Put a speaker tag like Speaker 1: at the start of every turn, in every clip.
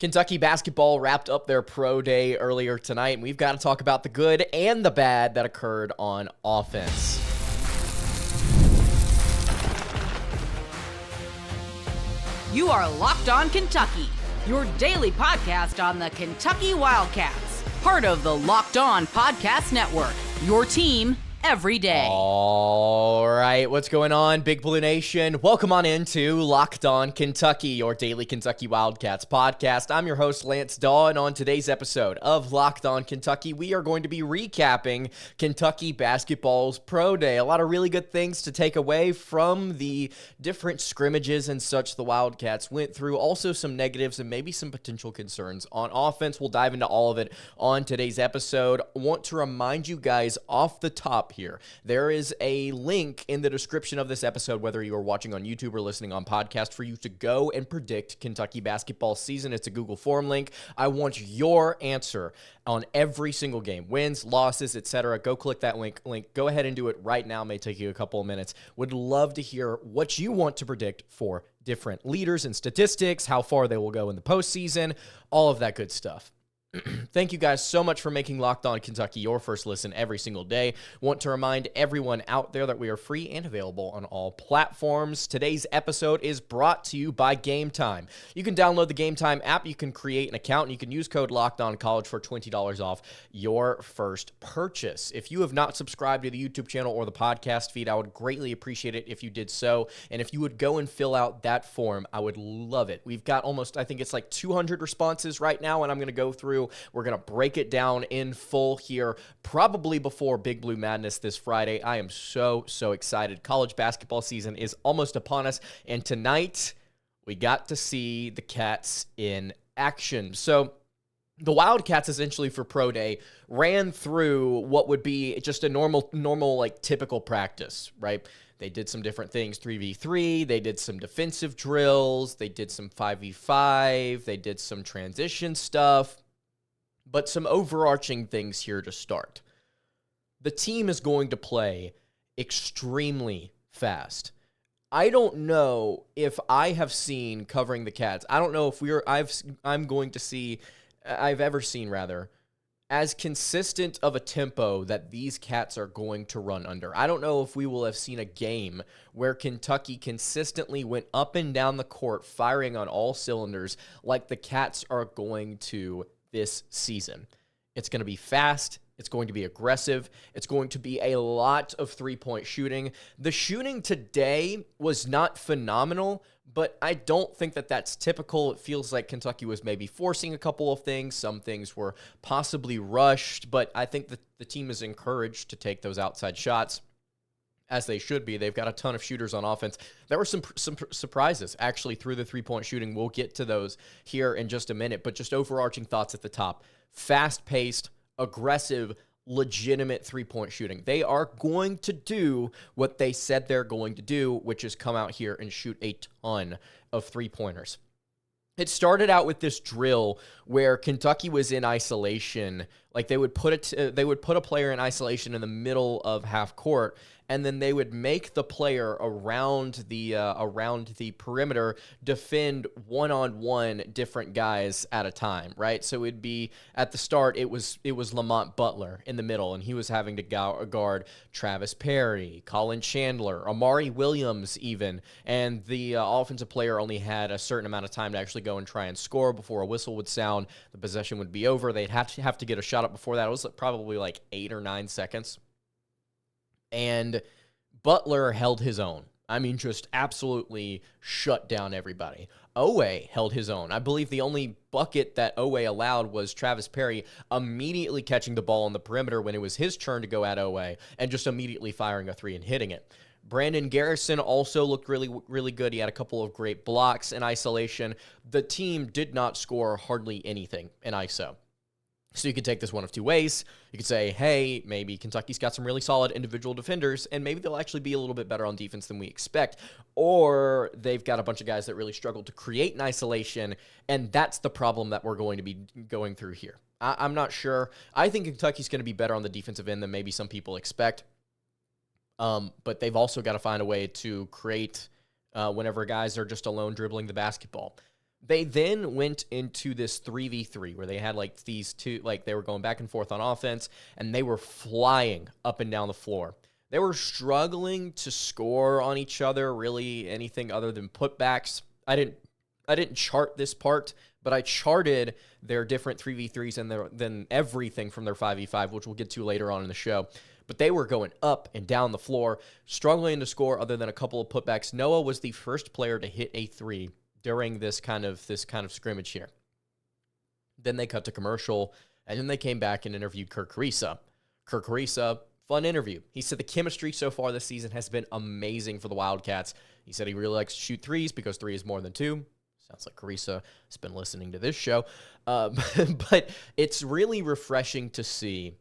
Speaker 1: Kentucky basketball wrapped up their pro day earlier tonight, and we've got to talk about the good and the bad that occurred on offense.
Speaker 2: You are Locked On Kentucky, your daily podcast on the Kentucky Wildcats, part of the Locked On Podcast Network, your team every day.
Speaker 1: All right, what's going on, Big Blue Nation? Welcome on into Locked On Kentucky, your daily Kentucky Wildcats podcast. I'm your host, Lance Dawe, and on today's episode of Locked On Kentucky, we are going to be recapping Kentucky basketball's pro day. A lot of really good things to take away from the different scrimmages and such the Wildcats went through. Also some negatives and maybe some potential concerns on offense. We'll dive into all of it on today's episode. I want to remind you guys off the top here, there is a link in the description of this episode, whether you are watching on YouTube or listening on podcast, for you to go and predict Kentucky basketball season. It's a Google form link. I want your answer on every single game, wins, losses, etc. Go click that link. Go ahead and do it right now. It may take you a couple of minutes. Would love to hear what you want to predict for different leaders and statistics, how far they will go in the postseason, all of that good stuff. Thank you guys so much for making Locked On Kentucky your first listen every single day. Want to remind everyone out there that we are free and available on all platforms. Today's episode is brought to you by Game Time. You can download the Game Time app, you can create an account, and you can use code LOCKEDONCollege for $20 off your first purchase. If you have not subscribed to the YouTube channel or the podcast feed, I would greatly appreciate it if you did so. And if you would go and fill out that form, I would love it. We've got almost, I think it's like 200 responses right now, and I'm going to go through. We're going to break it down in full here, probably before Big Blue Madness this Friday. I am so excited. College basketball season is almost upon us, and tonight we got to see the Cats in action. So the Wildcats, essentially for Pro Day, ran through what would be just a normal like typical practice, right? They did some different things, 3v3, they did some defensive drills, they did some 5v5, they did some transition stuff. But some overarching things here to start. The team is going to play extremely fast. I don't know if I have seen covering the Cats. I don't know if I've ever seen as consistent of a tempo that these Cats are going to run under. I don't know if we will have seen a game where Kentucky consistently went up and down the court firing on all cylinders like the Cats are going to this season. It's going to be fast. It's going to be aggressive. It's going to be a lot of three-point shooting. The shooting today was not phenomenal, but I don't think that that's typical. It feels like Kentucky was maybe forcing a couple of things. Some things were possibly rushed, but I think that the team is encouraged to take those outside shots, as they should be. They've got a ton of shooters on offense. There were some surprises, actually, through the three-point shooting. We'll get to those here in just a minute, but just overarching thoughts at the top. Fast-paced, aggressive, legitimate three-point shooting. They are going to do what they said they're going to do, which is come out here and shoot a ton of three-pointers. It started out with this drill where Kentucky was in isolation. Like they would put a player in isolation in the middle of half court, and then they would make the player around the perimeter defend one-on-one different guys at a time, right? So it'd be at the start it was Lamont Butler in the middle, and he was having to guard Travis Perry, Colin Chandler, Amari Williams even, and the offensive player only had a certain amount of time to actually go and try and score before a whistle would sound. The possession would be over. They'd have to get a shot up before that. It was probably like 8 or 9 seconds. And Butler held his own. I mean, just absolutely shut down everybody. Dawe held his own. I believe the only bucket that Dawe allowed was Travis Perry immediately catching the ball on the perimeter when it was his turn to go at Dawe and just immediately firing a three and hitting it. Brandon Garrison also looked really good. He had a couple of great blocks in isolation. The team did not score hardly anything in ISO. So you could take this one of two ways. You could say, hey, maybe Kentucky's got some really solid individual defenders, and maybe they'll actually be a little bit better on defense than we expect. Or they've got a bunch of guys that really struggle to create in isolation, and that's the problem that we're going to be going through here. I'm not sure. I think Kentucky's going to be better on the defensive end than maybe some people expect. But they've also got to find a way to create whenever guys are just alone dribbling the basketball. They then went into this 3v3 where they had like these two, like they were going back and forth on offense, and they were flying up and down the floor. They were struggling to score on each other, really anything other than putbacks. I didn't chart this part, but I charted their different 3v3s and then everything from their 5v5, which we'll get to later on in the show. But they were going up and down the floor, struggling to score other than a couple of putbacks. Noah was the first player to hit a 3 during this kind of scrimmage here. Then they cut to commercial, and then they came back and interviewed Kerr Kriisa. Kerr Kriisa, fun interview. He said the chemistry so far this season has been amazing for the Wildcats. He said he really likes to shoot 3s because 3 is more than 2. Sounds like Kriisa has been listening to this show. But it's really refreshing to see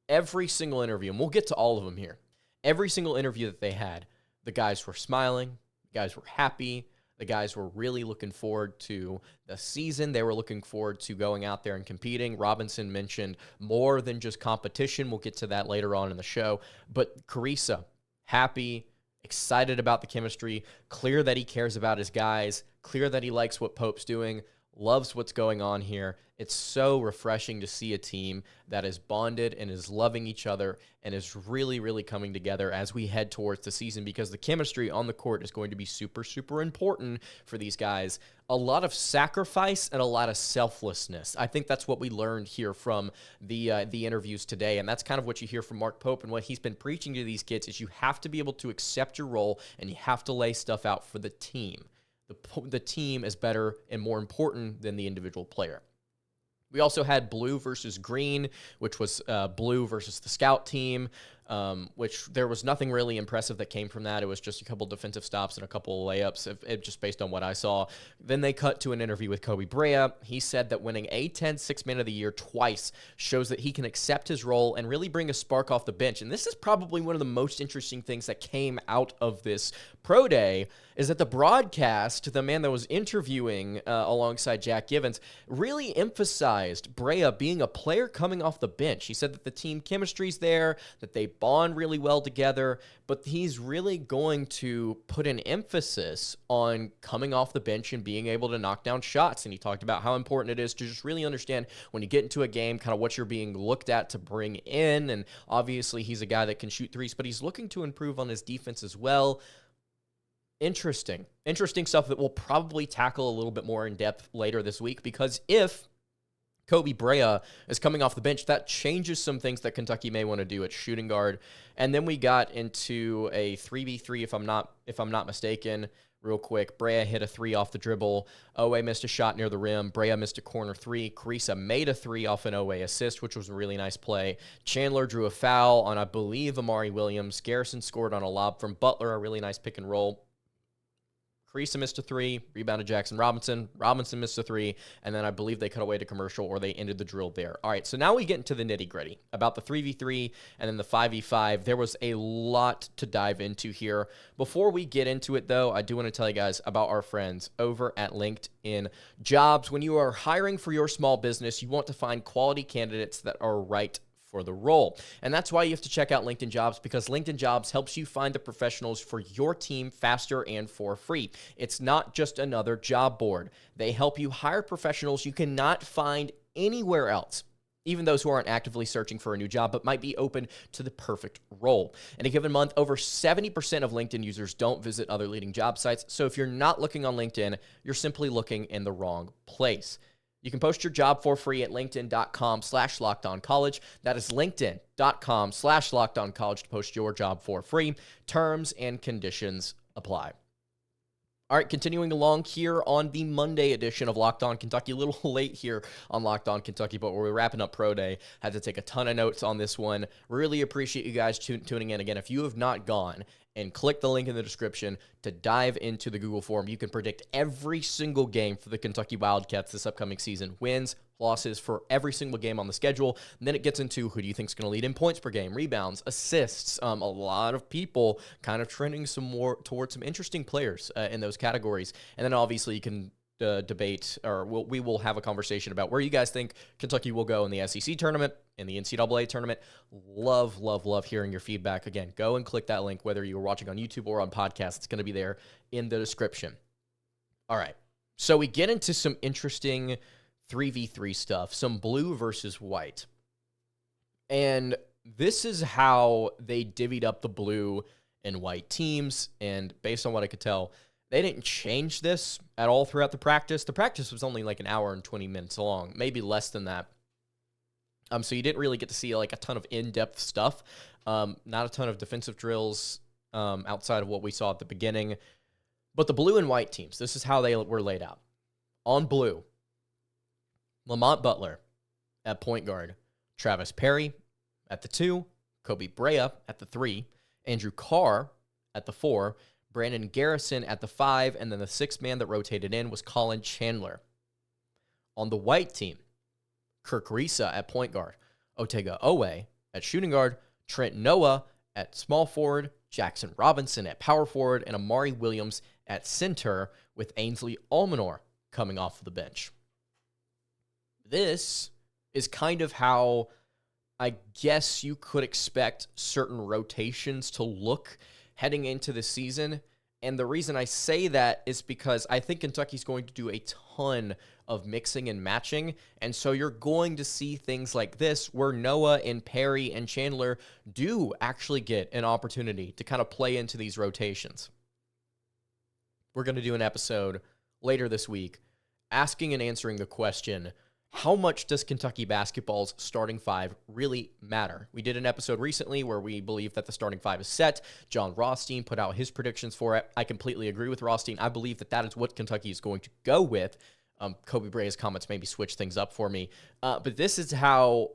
Speaker 1: every single interview, and we'll get to all of them here. Every single interview that they had, the guys were smiling, the guys were happy, the guys were really looking forward to the season. They were looking forward to going out there and competing. Robinson mentioned more than just competition. We'll get to that later on in the show. But Kriisa, happy, excited about the chemistry, clear that he cares about his guys, clear that he likes what Pope's doing, loves what's going on here. It's so refreshing to see a team that is bonded and is loving each other and is really, really coming together as we head towards the season, because the chemistry on the court is going to be super, super important for these guys. A lot of sacrifice and a lot of selflessness. I think that's what we learned here from the interviews today, and that's kind of what you hear from Mark Pope, and what he's been preaching to these kids is you have to be able to accept your role and you have to lay stuff out for the team. The team is better and more important than the individual player. We also had blue versus green, which was blue versus the scout team, which there was nothing really impressive that came from that. It was just a couple defensive stops and a couple of layups, just based on what I saw. Then they cut to an interview with Kobe Brea. He said that winning A-10 Sixth Man of the Year twice shows that he can accept his role and really bring a spark off the bench. And this is probably one of the most interesting things that came out of this pro day, is that the broadcast, the man that was interviewing alongside Jack Givens, really emphasized Brea being a player coming off the bench. He said that the team chemistry's there, that they bond really well together, but he's really going to put an emphasis on coming off the bench and being able to knock down shots. And he talked about how important it is to just really understand when you get into a game kind of what you're being looked at to bring in. And obviously he's a guy that can shoot 3s, but he's looking to improve on his defense as well. Interesting stuff that we'll probably tackle a little bit more in depth later this week, because if Kobe Brea is coming off the bench, that changes some things that Kentucky may want to do at shooting guard. And then we got into a 3v3, if I'm not mistaken. Real quick, Brea hit a 3 off the dribble. Owe missed a shot near the rim. Brea missed a corner 3. Kriisa made a 3 off an Owe assist, which was a really nice play. Chandler drew a foul on, I believe, Amari Williams. Garrison scored on a lob from Butler, a really nice pick and roll. Kriisa missed a 3, rebounded Jaxson Robinson. Robinson missed a 3, and then I believe they cut away to commercial, or they ended the drill there. All right, so now we get into the nitty-gritty about the 3v3 and then the 5v5. There was a lot to dive into here. Before we get into it, though, I do want to tell you guys about our friends over at LinkedIn Jobs. When you are hiring for your small business, you want to find quality candidates that are right for the role. And that's why you have to check out LinkedIn Jobs, because LinkedIn Jobs helps you find the professionals for your team faster and for free. It's not just another job board. They help you hire professionals you cannot find anywhere else, even those who aren't actively searching for a new job but might be open to the perfect role. In a given month, over 70% of LinkedIn users don't visit other leading job sites. So if you're not looking on LinkedIn, you're simply looking in the wrong place. You can post your job for free at linkedin.com/lockedoncollege. That is linkedin.com/lockedoncollege to post your job for free. Terms and conditions apply. All right, continuing along here on the Monday edition of Locked On Kentucky. A little late here on Locked On Kentucky, but we're wrapping up Pro Day. Had to take a ton of notes on this one. Really appreciate you guys tuning in. Again, if you have not gone and click the link in the description to dive into the Google form, you can predict every single game for the Kentucky Wildcats this upcoming season. Wins, losses for every single game on the schedule. And then it gets into who do you think is going to lead in points per game, rebounds, assists. A lot of people kind of trending some more towards some interesting players in those categories. And then obviously you can debate, or we will have a conversation about where you guys think Kentucky will go in the SEC tournament, in the NCAA tournament. Love hearing your feedback. Again, go and click that link, whether you're watching on YouTube or on podcast. It's going to be there in the description. All right. So we get into some interesting 3v3 stuff, some blue versus white. And this is how they divvied up the blue and white teams. And based on what I could tell, they didn't change this at all throughout the practice. The practice was only like an hour and 20 minutes long, maybe less than that. So you didn't really get to see like a ton of in-depth stuff. Not a ton of defensive drills outside of what we saw at the beginning. But the blue and white teams, this is how they were laid out. On blue, Lamont Butler at point guard, Travis Perry at the 2, Kobe Brea at the 3, Andrew Carr at the 4, Brandon Garrison at the 5, and then the 6th man that rotated in was Colin Chandler. On the white team, Kirk Risa at point guard, Otega Owe at shooting guard, Trent Noah at small forward, Jaxson Robinson at power forward, and Amari Williams at center, with Ainsley Almanor coming off of the bench. This is kind of how I guess you could expect certain rotations to look heading into the season. And the reason I say that is because I think Kentucky's going to do a ton of mixing and matching. And so you're going to see things like this where Noah and Perry and Chandler do actually get an opportunity to kind of play into these rotations. We're going to do an episode later this week asking and answering the question, how much does Kentucky basketball's starting 5 really matter? We did an episode recently where we believe that the starting 5 is set. John Rothstein put out his predictions for it. I completely agree with Rothstein. I believe that is what Kentucky is going to go with. Kobe Brea's comments maybe switch things up for me. But this is how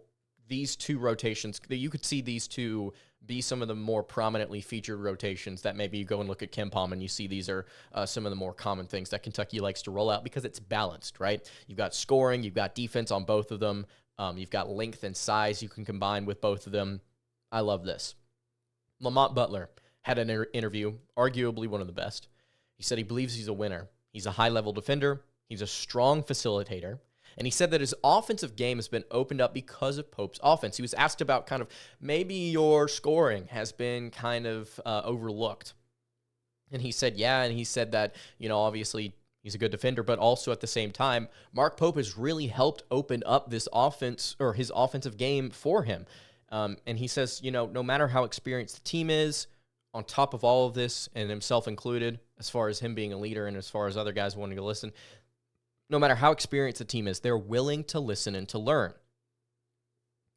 Speaker 1: these two rotations, you could see these two be some of the more prominently featured rotations that maybe you go and look at KenPom and you see these are some of the more common things that Kentucky likes to roll out because it's balanced, right? You've got scoring, you've got defense on both of them. You've got length and size you can combine with both of them. I love this. Lamont Butler had an interview, arguably one of the best. He said he believes he's a winner. He's a high-level defender. He's a strong facilitator. And he said that his offensive game has been opened up because of Pope's offense. He was asked about kind of maybe your scoring has been kind of overlooked. And he said, yeah. And he said that, obviously he's a good defender, but also at the same time, Mark Pope has really helped open up this offense or his offensive game for him. And he says, no matter how experienced the team is, on top of all of this, and himself included, as far as him being a leader and as far as other guys wanting to listen, no matter how experienced the team is, they're willing to listen and to learn,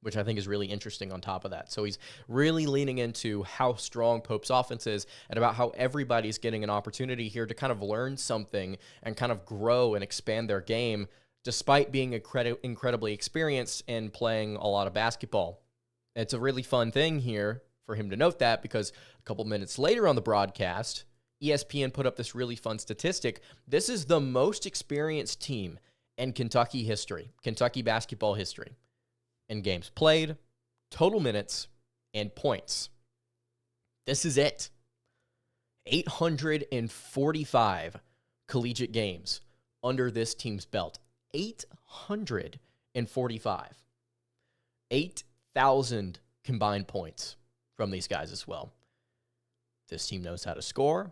Speaker 1: which I think is really interesting on top of that. So he's really leaning into how strong Pope's offense is and about how everybody's getting an opportunity here to kind of learn something and kind of grow and expand their game despite being incredibly experienced and playing a lot of basketball. It's a really fun thing here for him to note that because a couple minutes later on the broadcast, ESPN put up this really fun statistic. This is the most experienced team in Kentucky history, Kentucky basketball history, in games played, total minutes, and points. This is it. 845 collegiate games under this team's belt. 845. 8,000 combined points from these guys as well. This team knows how to score,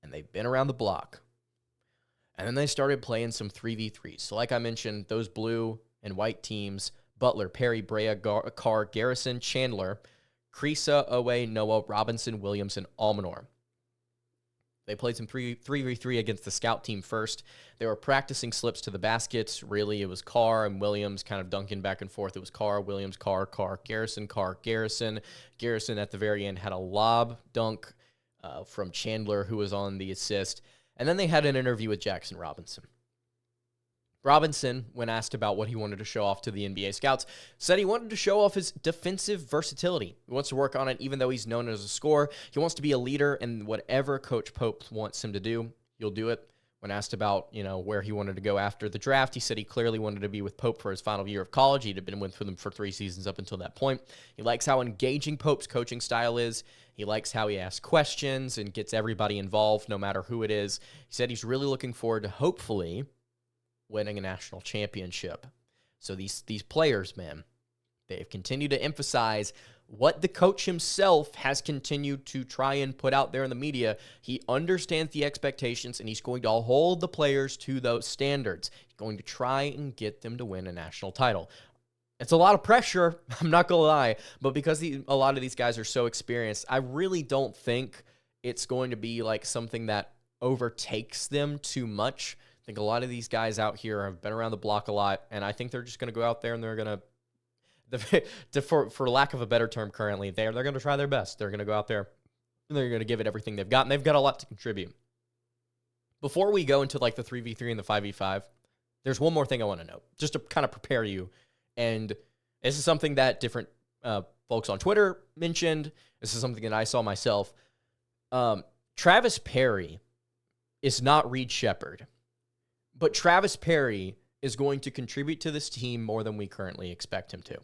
Speaker 1: and they've been around the block. And then they started playing some 3v3s. So like I mentioned, those blue and white teams, Butler, Perry, Brea, Carr, Garrison, Chandler, Krisa, Owe, Noah, Robinson, Williams, and Almanor. They played some 3v3 against the scout team first. They were practicing slips to the baskets. Really, it was Carr and Williams kind of dunking back and forth. It was Carr, Williams, Carr, Garrison, Carr, Garrison. Garrison at the very end had a lob dunk from Chandler, who was on the assist. And then they had an interview with Jaxson Robinson. Robinson, when asked about what he wanted to show off to the NBA scouts, said he wanted to show off his defensive versatility. He wants to work on it even though he's known as a scorer. He wants to be a leader, and whatever Coach Pope wants him to do, he'll do it. When asked about, where he wanted to go after the draft, he said he clearly wanted to be with Pope for his final year of college. He'd been with them for 3 seasons up until that point. He likes how engaging Pope's coaching style is. He likes how he asks questions and gets everybody involved, no matter who it is. He said he's really looking forward to hopefully winning a national championship. So these players, man, they've continued to emphasize what the coach himself has continued to try and put out there in the media. He understands the expectations, and he's going to hold the players to those standards. He's going to try and get them to win a national title. It's a lot of pressure, I'm not going to lie, but because a lot of these guys are so experienced, I really don't think it's going to be like something that overtakes them too much. I think a lot of these guys out here have been around the block a lot, and I think they're just going to go out there and they're going to, for lack of a better term currently, they're going to try their best. They're going to go out there and they're going to give it everything they've got, and they've got a lot to contribute. Before we go into like the 3v3 and the 5v5, there's one more thing I want to note, just to kind of prepare you. And this is something that different folks on Twitter mentioned. This is something that I saw myself. Travis Perry is not Reed Sheppard, but Travis Perry is going to contribute to this team more than we currently expect him to.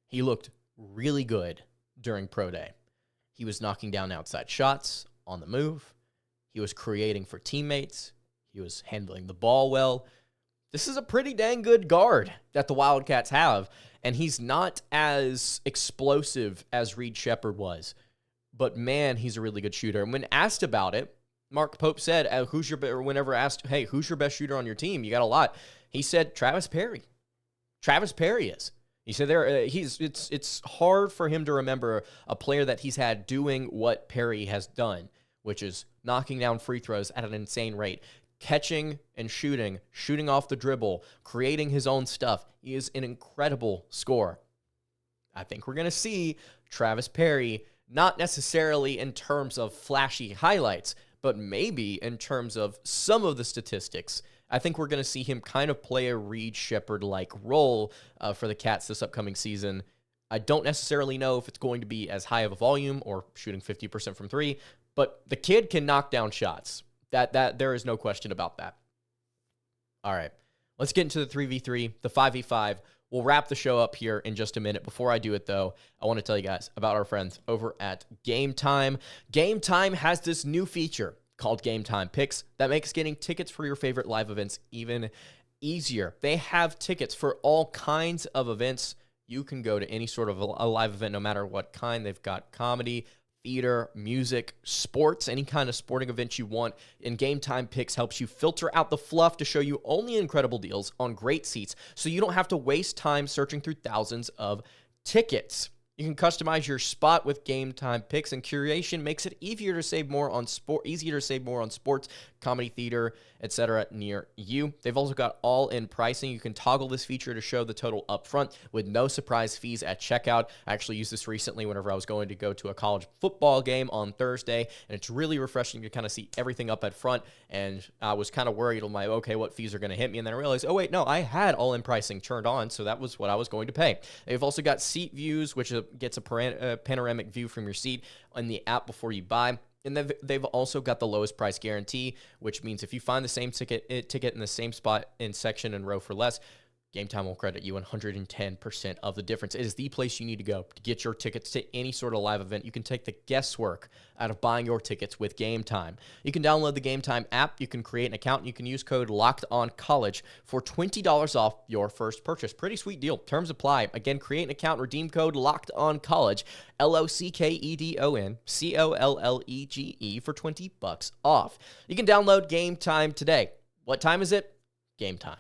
Speaker 1: He looked really good during Pro Day. He was knocking down outside shots on the move. He was creating for teammates. He was handling the ball well. This is a pretty dang good guard that the Wildcats have, and he's not as explosive as Reed Sheppard was. But, man, he's a really good shooter. And when asked about it, Mark Pope said, whenever asked, hey, who's your best shooter on your team? You got a lot. He said, Travis Perry. Travis Perry is. He said it's hard for him to remember a player that he's had doing what Perry has done, which is knocking down free throws at an insane rate, catching and shooting off the dribble, creating his own stuff. He is an incredible scorer. I think we're going to see Travis Perry, not necessarily in terms of flashy highlights, but maybe in terms of some of the statistics. I think we're going to see him kind of play a Reed Sheppard-like role for the Cats this upcoming season. I don't necessarily know if it's going to be as high of a volume or shooting 50% from three, but the kid can knock down shots. That there is no question about that. All right, let's get into the 3v3, the 5v5. We'll wrap the show up here in just a minute. Before I do it, though, I want to tell you guys about our friends over at Game Time. Game Time has this new feature called Game Time Picks that makes getting tickets for your favorite live events even easier. They have tickets for all kinds of events. You can go to any sort of a live event, no matter what kind. They've got comedy, theater, music, sports, any kind of sporting event you want. And Game Time Picks helps you filter out the fluff to show you only incredible deals on great seats, so you don't have to waste time searching through thousands of tickets. You can customize your spot with Game Time Picks, and curation makes it easier to save more on sports, comedy, theater, etc. near you. They've also got all-in pricing. You can toggle this feature to show the total up front with no surprise fees at checkout. I actually used this recently whenever I was going to go to a college football game on Thursday, and it's really refreshing to kind of see everything up at front. And I was kind of worried, I'm like, okay, what fees are going to hit me? And then I realized, oh wait, no, I had all-in pricing turned on, so that was what I was going to pay. They've also got seat views, which gets a panoramic view from your seat on the app before you buy. And they've also got the lowest price guarantee, which means if you find the same ticket in the same spot in section and row for less, Game Time will credit you 110% of the difference. It is the place you need to go to get your tickets to any sort of live event. You can take the guesswork out of buying your tickets with Game Time. You can download the Game Time app. You can create an account. And you can use code LOCKEDONCollege for $20 off your first purchase. Pretty sweet deal. Terms apply. Again, create an account. Redeem code LOCKEDONCollege, LOCKEDONCOLLEGE for $20 off. You can download Game Time today. What time is it? Game Time.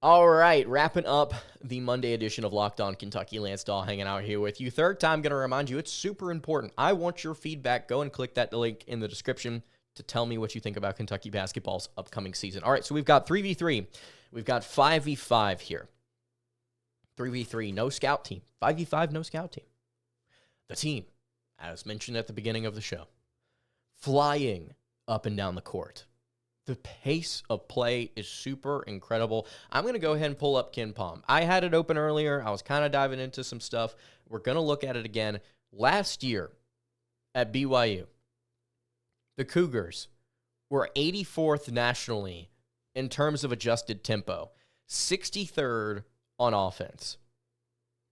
Speaker 1: All right, wrapping up the Monday edition of Locked On Kentucky. Lance Dawe hanging out here with you. Third time, going to remind you, it's super important. I want your feedback. Go and click that link in the description to tell me what you think about Kentucky basketball's upcoming season. All right, so we've got 3v3. We've got 5v5 here. 3v3, no scout team. 5v5, no scout team. The team, as mentioned at the beginning of the show, flying up and down the court. The pace of play is super incredible. I'm going to go ahead and pull up KenPom. I had it open earlier. I was kind of diving into some stuff. We're going to look at it again. Last year at BYU, the Cougars were 84th nationally in terms of adjusted tempo, 63rd on offense.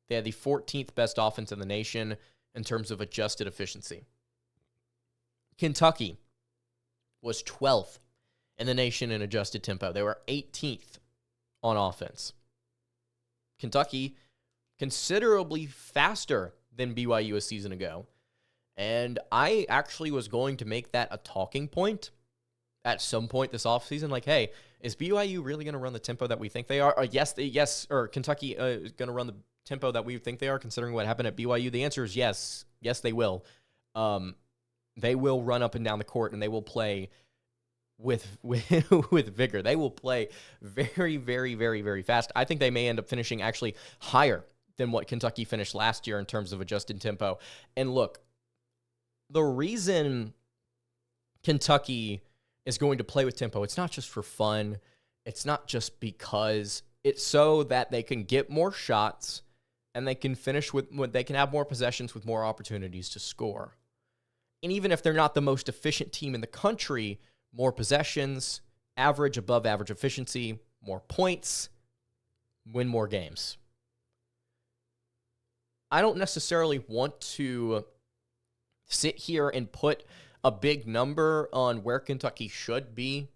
Speaker 1: They had the 14th best offense in the nation in terms of adjusted efficiency. Kentucky was 12th in the nation in adjusted tempo. They were 18th on offense. Kentucky considerably faster than BYU a season ago. And I actually was going to make that a talking point at some point this offseason. Like, hey, is BYU really going to run the tempo that we think they are? Or Kentucky is going to run the tempo that we think they are, considering what happened at BYU? The answer is yes. Yes, they will. They will run up and down the court, and they will play with vigor. They will play very, very, very, very fast. I think they may end up finishing actually higher than what Kentucky finished last year in terms of adjusted tempo. And look, the reason Kentucky is going to play with tempo, it's not just for fun. It's not just because. It's so that they can get more shots and they can finish they can have more possessions with more opportunities to score. And even if they're not the most efficient team in the country, more possessions, above average efficiency, more points, win more games. I don't necessarily want to sit here and put a big number on where Kentucky should be,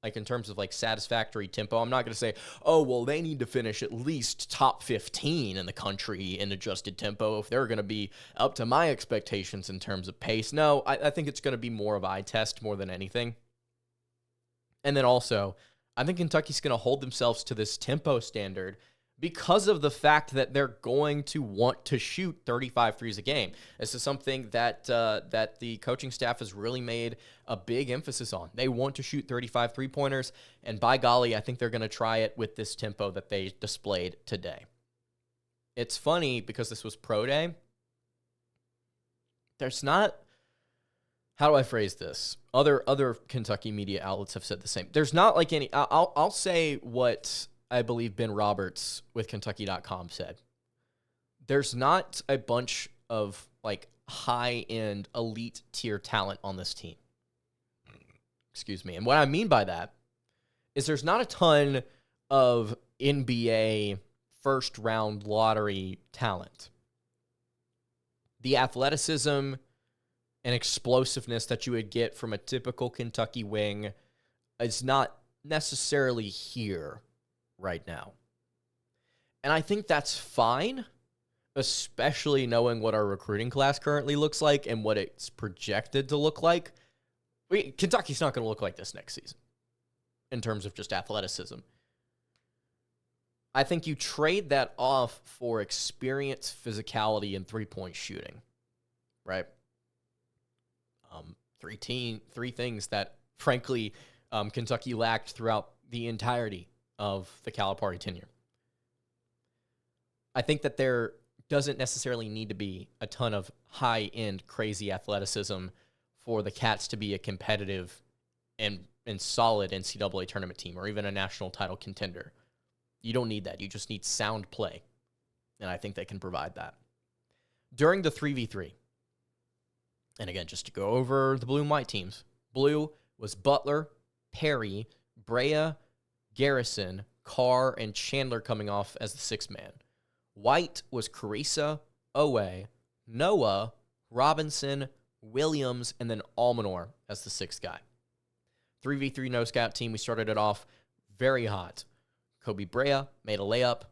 Speaker 1: like in terms of like satisfactory tempo. I'm not going to say, oh, well, they need to finish at least top 15 in the country in adjusted tempo if they're going to be up to my expectations in terms of pace. No, I think it's going to be more of an eye test more than anything. And then also, I think Kentucky's going to hold themselves to this tempo standard because of the fact that they're going to want to shoot 35 threes a game. This is something that the coaching staff has really made a big emphasis on. They want to shoot 35 three-pointers, and by golly, I think they're going to try it with this tempo that they displayed today. It's funny because this was pro day. There's not... How do I phrase this? Other Kentucky media outlets have said the same. There's not like any... I'll say what I believe Ben Roberts with Kentucky.com said. There's not a bunch of like high-end elite tier talent on this team. Excuse me. And what I mean by that is there's not a ton of NBA first-round lottery talent. The athleticism and explosiveness that you would get from a typical Kentucky wing is not necessarily here right now. And I think that's fine, especially knowing what our recruiting class currently looks like and what it's projected to look like. Kentucky's not going to look like this next season in terms of just athleticism. I think you trade that off for experience, physicality, and three-point shooting, right? Three things that, frankly, Kentucky lacked throughout the entirety of the Calipari tenure. I think that there doesn't necessarily need to be a ton of high-end, crazy athleticism for the Cats to be a competitive and solid NCAA tournament team or even a national title contender. You don't need that. You just need sound play, and I think they can provide that. During the 3v3, and again, just to go over the blue and white teams, blue was Butler, Perry, Brea, Garrison, Carr, and Chandler coming off as the sixth man. White was Carissa, Owe, Noah, Robinson, Williams, and then Almanor as the sixth guy. 3v3 no-scout team, we started it off very hot. Kobe Brea made a layup.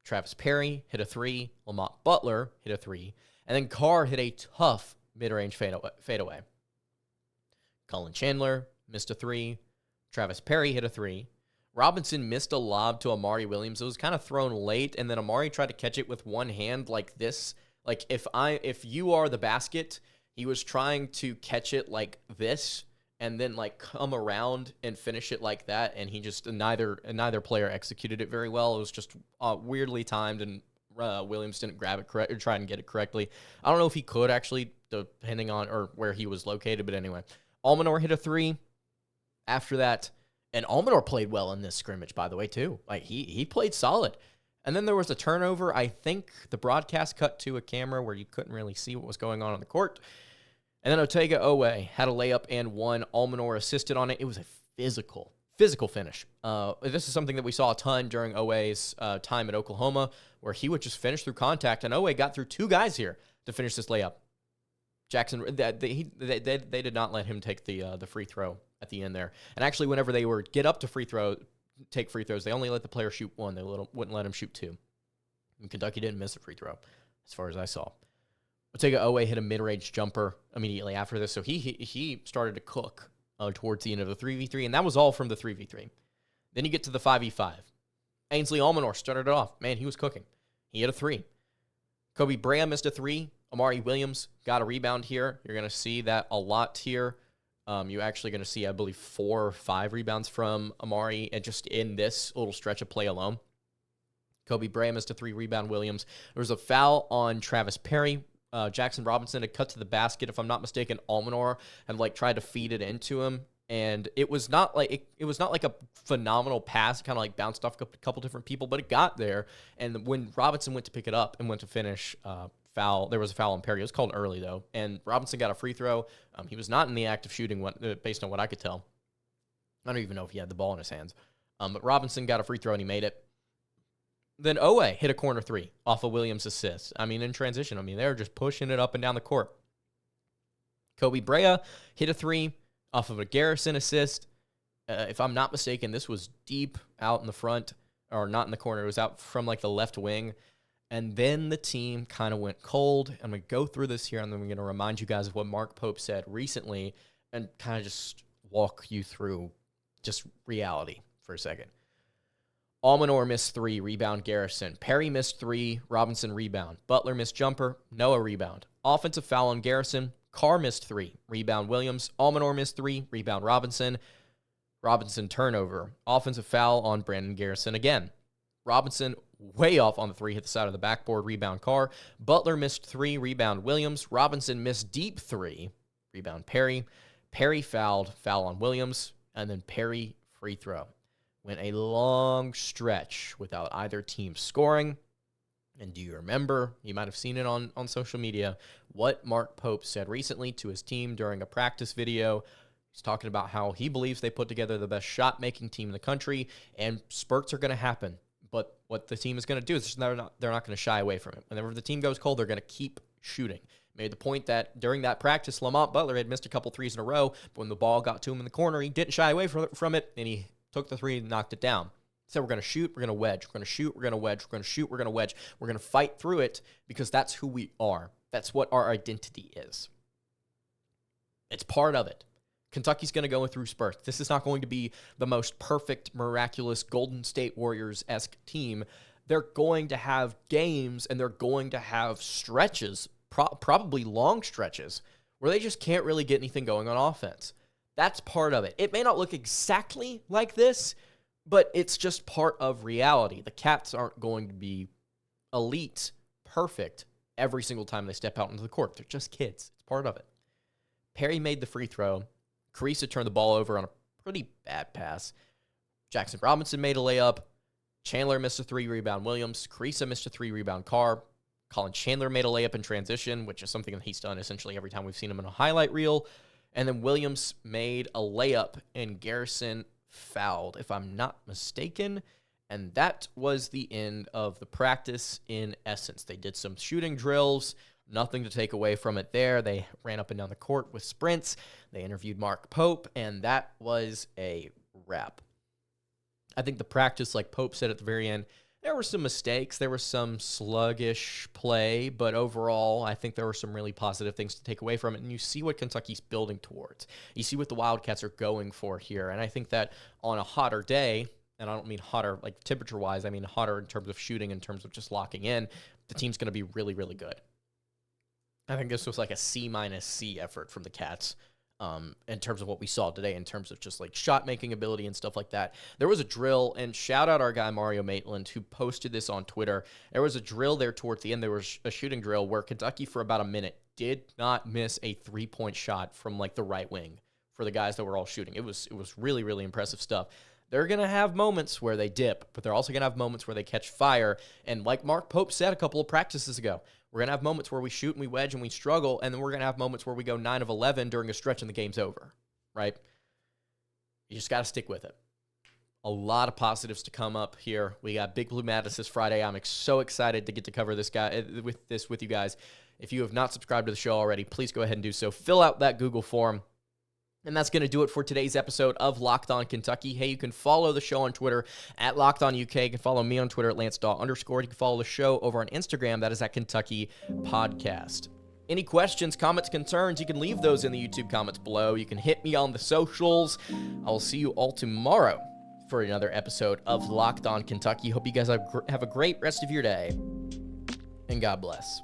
Speaker 1: Travis Perry hit a three. Lamont Butler hit a three. And then Carr hit a tough mid-range fadeaway. Cullen Chandler missed a three. Travis Perry hit a three. Robinson missed a lob to Amari Williams. It was kind of thrown late, and then Amari tried to catch it with one hand like this. Like if you are the basket, he was trying to catch it like this and then like come around and finish it like that, and he just neither player executed it very well. It was just weirdly timed, and Williams didn't grab it correct or try and get it correctly. I don't know if he could actually, depending on or where he was located, but anyway. Almanor hit a three after that, and Almanor played well in this scrimmage, by the way, too. Like he played solid. And then there was a turnover. I think the broadcast cut to a camera where you couldn't really see what was going on the court. And then Otega Owe had a layup and one. Almanor assisted on it. It was a physical finish. This is something that we saw a ton during Owe's time at Oklahoma, where he would just finish through contact, and Owe got through two guys here to finish this layup. Jaxson, they did not let him take the free throw at the end there. And actually, whenever they were get up to take free throws, they only let the player shoot one. They wouldn't let him shoot two. And Kentucky didn't miss a free throw, as far as I saw. Dawe hit a mid-range jumper immediately after this, so he started to cook towards the end of the 3v3, and that was all from the 3v3. Then you get to the 5v5. Ainsley Almanor started it off. Man, he was cooking. He hit a 3. Kobe Brea missed a 3. Amari Williams got a rebound here. You're going to see that a lot here. You're actually going to see, I believe, 4 or 5 rebounds from Amari and just in this little stretch of play alone. Kobe Brea missed a 3 rebound. Williams. There was a foul on Travis Perry. Jaxson Robinson had cut to the basket. If I'm not mistaken, Almanor had tried to feed it into him. And it was not like a phenomenal pass. It kind of bounced off a couple different people, but it got there. And when Robinson went to pick it up and went to finish, there was a foul on Perry. It was called early though, and Robinson got a free throw. He was not in the act of shooting, based on what I could tell. I don't even know if he had the ball in his hands, but Robinson got a free throw and he made it. Then Dawe hit a corner 3 off of Williams' assist. In transition. They were just pushing it up and down the court. Kobe Brea hit a 3 off of a Garrison assist. If I'm not mistaken, this was deep out in the front, or not in the corner. It was out from the left wing. And then the team kind of went cold. I'm going to go through this here, and then I'm going to remind you guys of what Mark Pope said recently and kind of just walk you through just reality for a second. Almanor missed 3, rebound Garrison. Perry missed 3, Robinson rebound. Butler missed jumper, Noah rebound. Offensive foul on Garrison. Carr missed 3, rebound Williams. Almanor missed 3, rebound Robinson. Robinson turnover. Offensive foul on Brandon Garrison again. Robinson way off on the 3, hit the side of the backboard, rebound Carr. Butler missed 3, rebound Williams. Robinson missed deep 3, rebound Perry. Perry fouled, foul on Williams. And then Perry free throw. Went a long stretch without either team scoring. And do you remember, you might have seen it on social media, what Mark Pope said recently to his team during a practice video. He's talking about how he believes they put together the best shot-making team in the country, and spurts are going to happen. But what the team is going to do is they're not going to shy away from it. Whenever the team goes cold, they're going to keep shooting. Made the point that during that practice, Lamont Butler had missed a couple threes in a row, but when the ball got to him in the corner, he didn't shy away from it, and he took the 3 and knocked it down. So we're going to shoot, we're going to wedge. We're going to shoot, we're going to wedge. We're going to shoot, we're going to wedge. We're going to fight through it because that's who we are. That's what our identity is. It's part of it. Kentucky's going to go through spurts. This is not going to be the most perfect, miraculous Golden State Warriors-esque team. They're going to have games and they're going to have stretches, probably long stretches, where they just can't really get anything going on offense. That's part of it. It may not look exactly like this, but it's just part of reality. The Cats aren't going to be elite, perfect, every single time they step out into the court. They're just kids. It's part of it. Perry made the free throw. Carissa turned the ball over on a pretty bad pass. Jaxson Robinson made a layup. Chandler missed a 3, rebound Williams. Carissa missed a 3, rebound Carr. Colin Chandler made a layup in transition, which is something that he's done essentially every time we've seen him in a highlight reel. And then Williams made a layup, and Garrison fouled, if I'm not mistaken. And that was the end of the practice in essence. They did some shooting drills, nothing to take away from it there. They ran up and down the court with sprints. They interviewed Mark Pope, and that was a wrap. I think the practice, like Pope said at the very end, there were some mistakes. There was some sluggish play, but overall, I think there were some really positive things to take away from it. And you see what Kentucky's building towards. You see what the Wildcats are going for here. And I think that on a hotter day, and I don't mean hotter like temperature-wise, I mean hotter in terms of shooting, in terms of just locking in, the team's going to be really, really good. I think this was like a C-C effort from the Cats. In terms of what we saw today, in terms of just like shot-making ability and stuff like that. There was a drill, and shout out our guy Mario Maitland, who posted this on Twitter. There was a drill there towards the end. There was a shooting drill where Kentucky, for about a minute, did not miss a three-point shot from like the right wing for the guys that were all shooting. It was really, really impressive stuff. They're going to have moments where they dip, but they're also going to have moments where they catch fire. And like Mark Pope said a couple of practices ago, we're going to have moments where we shoot and we wedge and we struggle, and then we're going to have moments where we go 9 of 11 during a stretch and the game's over, right? You just got to stick with it. A lot of positives to come up here. We got Big Blue Madness this Friday. I'm so excited to get to cover this with you guys. If you have not subscribed to the show already, please go ahead and do so. Fill out that Google form. And that's going to do it for today's episode of Locked On Kentucky. Hey, you can follow the show on Twitter at Locked On UK. You can follow me on Twitter at LanceDawe_. You can follow the show over on Instagram. That is at Kentucky Podcast. Any questions, comments, concerns, you can leave those in the YouTube comments below. You can hit me on the socials. I will see you all tomorrow for another episode of Locked On Kentucky. Hope you guys have a great rest of your day, and God bless.